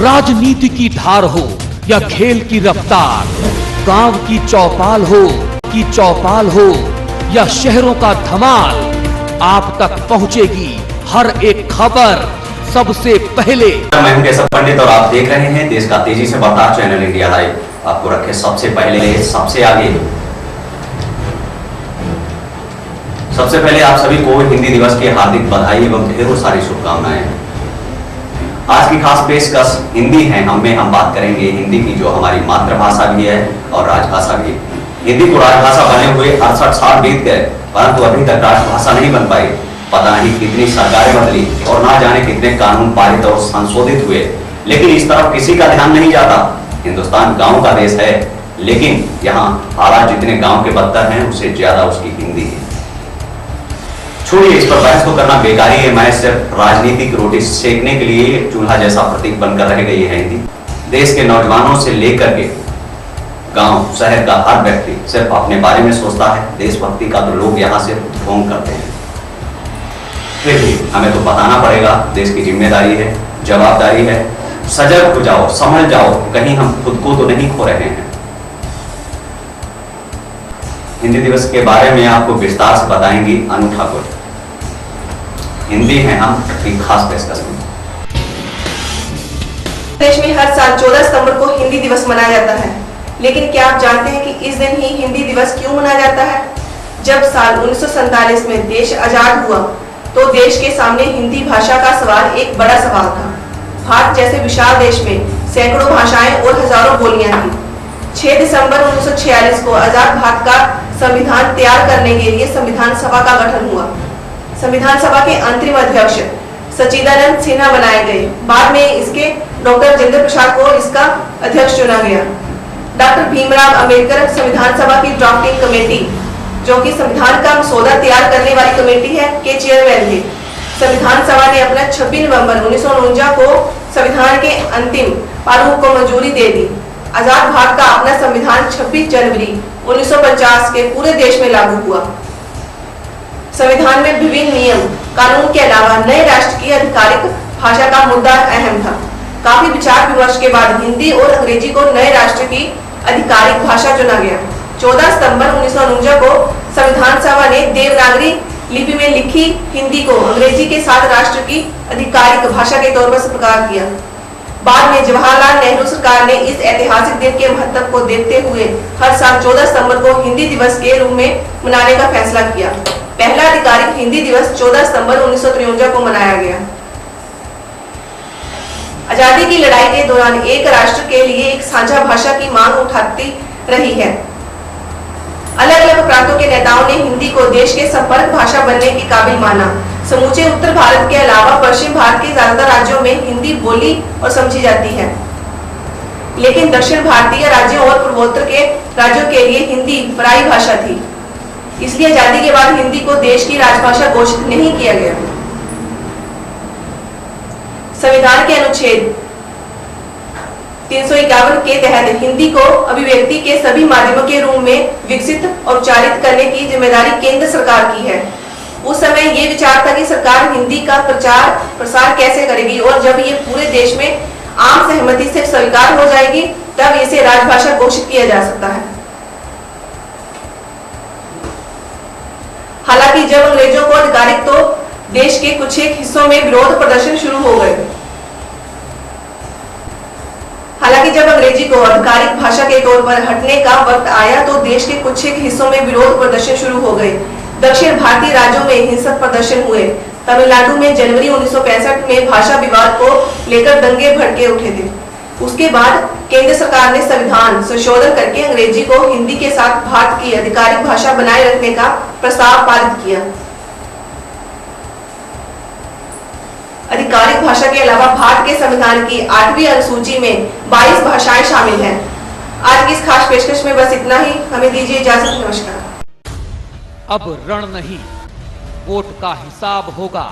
राजनीति की धार हो या खेल की रफ्तार, गांव की चौपाल हो या शहरों का धमाल, आप तक पहुंचेगी हर एक खबर सबसे पहले। मैं हूं केशव पंडित और आप देख रहे हैं देश का तेजी से बढ़ता चैनल इंडिया लाइव। आपको रखे सबसे पहले, सबसे आगे। सबसे पहले आप सभी को हिंदी दिवस की हार्दिक बधाई एवं ढेरों सारी शुभकामनाएं। आज की खास पेशकश हिंदी है। हम बात करेंगे हिंदी की, जो हमारी मातृभाषा भी है और राजभाषा भी। हिंदी को राजभाषा बने हुए 68 साल बीत गए, परंतु अभी तक राजभाषा नहीं बन पाई। पता नहीं कितनी सरकारें बदली और ना जाने कितने कानून पारित और संशोधित हुए, लेकिन इस तरफ किसी का ध्यान नहीं जाता। हिंदुस्तान गांव का देश है, लेकिन यहाँ हालात जितने गांव के बदतर हैं, उससे ज्यादा उसकी हिंदी है। छोड़िए, इस पर बहस तो करना बेकारी है। मैं सिर्फ राजनीतिक रोटी सेकने के लिए चूल्हा जैसा प्रतीक बनकर रह गई है हिंदी। देश के नौजवानों से लेकर के गांव शहर का हर व्यक्ति सिर्फ अपने बारे में सोचता है। देशभक्ति का तो लोग यहाँ से ढोंग करते हैं। फिर भी हमें तो बताना पड़ेगा, देश की जिम्मेदारी है, जवाबदारी है। सजग हो जाओ, समझ जाओ, कहीं हम खुद को तो नहीं खो रहे हैं। हिंदी दिवस के बारे में आपको विस्तार से बताएंगी अनु ठाकुर। हिंदी है हम की खास पेशकश में। देश में हर साल 14 सितंबर को हिंदी दिवस मनाया जाता है, लेकिन क्या आप जानते हैं कि इस दिन ही हिंदी दिवस क्यों मनाया जाता है? जब साल 1947 में देश आजाद हुआ तो देश के सामने हिंदी भाषा का सवाल एक बड़ा सवाल था। भारत जैसे विशाल देश में सैकड़ों भाषाएं और हजारों बोलियां थी। 6 दिसंबर 1946 को आजाद भारत का संविधान तैयार करने के लिए संविधान सभा का गठन हुआ। संविधान सभा के अंतरिम अध्यक्ष सच्चिदानंद सिन्हा बनाए गए। बाद में इसके डॉक्टर राजेंद्र प्रसाद को इसका अध्यक्ष चुना गया। डॉक्टर भीमराव अंबेडकर संविधान सभा की ड्राफ्टिंग कमेटी, जो कि संविधान का मसौदा तैयार करने वाली कमेटी है, के चेयरमैन थे। संविधान सभा ने अपना 26 नवंबर 1949 को संविधान के अंतिम प्रारूप को मंजूरी दे दी। आजाद भारत का अपना संविधान 26 जनवरी 1950 के पूरे देश में लागू हुआ। संविधान में विभिन्न नियम कानून के अलावा नए राष्ट्र की आधिकारिक भाषा का मुद्दा अहम था। काफी विचार विमर्श के बाद हिंदी और अंग्रेजी को नए राष्ट्र की आधिकारिक भाषा चुना गया। 14 सितंबर 1949 को संविधान सभा ने देवनागरी लिपि में लिखी हिंदी को अंग्रेजी के साथ राष्ट्र की आधिकारिक भाषा के तौर पर स्वीकार किया। बाद में जवाहरलाल नेहरू सरकार ने इस ऐतिहासिक दिन के महत्व को देखते हुए हर साल 14 सितंबर को हिंदी दिवस के रूप में मनाने का फैसला किया। पहला आधिकारिक हिंदी दिवस 14 सितंबर 1953 को मनाया गया। आजादी की लड़ाई के दौरान एक राष्ट्र के लिए एक साझा भाषा की मांग उठाती रही है। अलग अलग प्रांतों के नेताओं ने हिंदी को देश के संपर्क भाषा बनने के काबिल माना। समूचे उत्तर भारत के अलावा पश्चिम भारत के ज्यादातर राज्यों में हिंदी बोली और समझी जाती है, लेकिन दक्षिण भारतीय राज्यों और पूर्वोत्तर के राज्यों के लिए हिंदी पराई भाषा थी। इसलिए आजादी के बाद हिंदी को देश की राजभाषा घोषित नहीं किया गया। संविधान के अनुच्छेद 351 के तहत हिंदी को अभिव्यक्ति के सभी माध्यमों के रूप में विकसित और उच्चारित करने की जिम्मेदारी केंद्र सरकार की है। उस समय ये विचार था कि सरकार हिंदी का प्रचार प्रसार कैसे करेगी, और जब ये पूरे देश में आम सहमति से स्वीकार हो जाएगी तब इसे राजभाषा घोषित किया जा सकता है। हालांकि जब अंग्रेजों को आधिकारिक तो देश के कुछ एक हिस्सों में विरोध प्रदर्शन शुरू हो गए। हालांकि जब अंग्रेजी को आधिकारिक भाषा के तौर पर हटने का वक्त आया तो देश के कुछ एक हिस्सों में विरोध प्रदर्शन शुरू हो गए। दक्षिण भारतीय राज्यों में हिंसक प्रदर्शन हुए। तमिलनाडु में जनवरी 1965 में भाषा विवाद को लेकर दंगे भड़के उठे थे। उसके बाद केंद्र सरकार ने संविधान संशोधन करके अंग्रेजी को हिंदी के साथ भारत की आधिकारिक भाषा बनाए रखने का प्रस्ताव पारित किया। आधिकारिक भाषा के अलावा भारत के संविधान की 8वीं अनुसूची में 22 भाषाएं शामिल हैं। आज की इस खास पेशकश में बस इतना ही। हमें दीजिए इजाजत। नमस्कार। अब रण नहीं, वोट का हिसाब होगा।